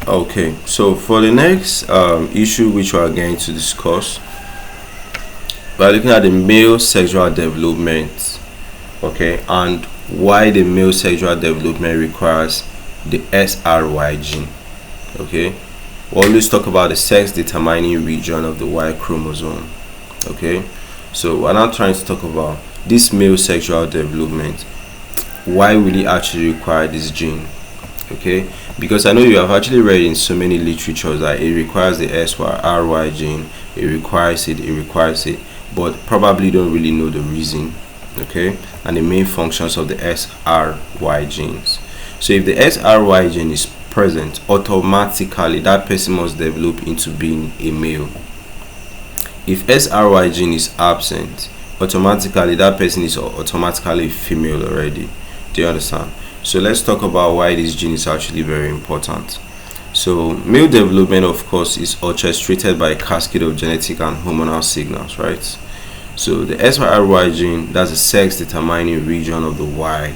Okay, so for the next issue which we are going to discuss, we are looking at the male sexual development, okay, and why the male sexual development requires the SRY gene. Okay, we always talk about the sex determining region of the Y chromosome. Okay, so we're now trying to talk about this male sexual development. Why will it actually require this gene? Okay, because I know you have actually read in so many literatures that it requires the SRY gene, it requires it, but probably don't really know the reason, okay, and the main functions of the SRY genes. So if the SRY gene is present, automatically that person must develop into being a male. If SRY gene is absent, automatically that person is automatically female already. Do you understand? So let's talk about why this gene is actually very important. So male development, of course, is orchestrated by a cascade of genetic and hormonal signals, right? So the SRY gene, that's the sex determining region of the Y.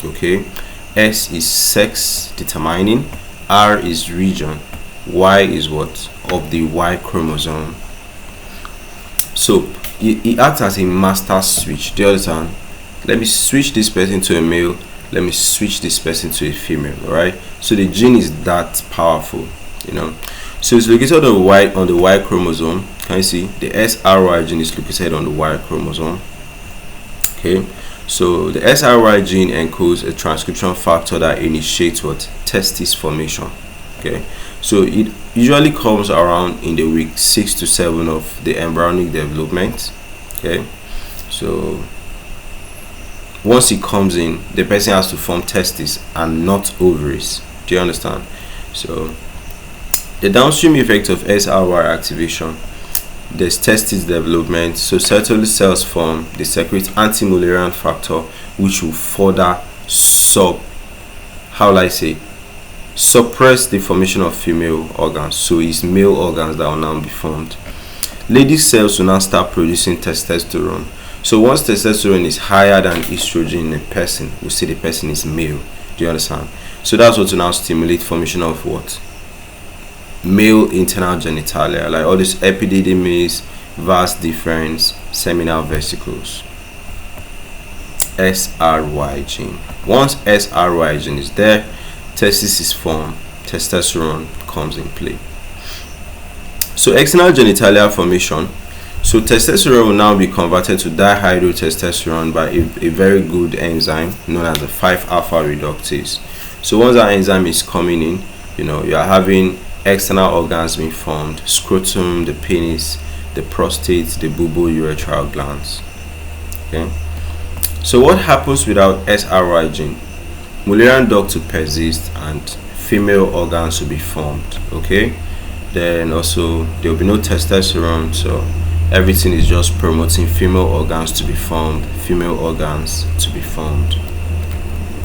Okay, S is sex determining, R is region, Y is what? Of the Y chromosome. So it acts as a master switch. Do you understand? Let me switch this person to a male, let me switch this person to a female. All right, so the gene is that powerful, you know. So it's located on the Y chromosome. Can you see the SRY gene is located on the Y chromosome? Okay, so the SRY gene encodes a transcription factor that initiates what? Testis formation. Okay, so it usually comes around in the week 6 to 7 of the embryonic development. Okay, so once it comes in, the person has to form testes and not ovaries. Do you understand? So the downstream effect of SRY activation, there's testis development. So Sertoli cells form the secrete Anti-Müllerian Factor, which will further suppress the formation of female organs. So it's male organs that will now be formed. Leydig cells will now start producing testosterone. So once testosterone is higher than estrogen in a person, we say the person is male. Do you understand? So that's what will now stimulate formation of what? Male internal genitalia, like all this epididymis, vas deferens, seminal vesicles. SRY gene. Once SRY gene is there, testis is formed, testosterone comes in play. So external genitalia formation. So testosterone will now be converted to dihydrotestosterone by a very good enzyme known as the 5-alpha reductase. So once that enzyme is coming in, you are having external organs being formed: scrotum, the penis, the prostate, the bubo-urethral glands. Okay. So what happens without SRY gene? Müllerian duct will persist and female organs will be formed. Okay. Then also there will be no testosterone, so everything is just promoting female organs to be formed, female organs to be formed.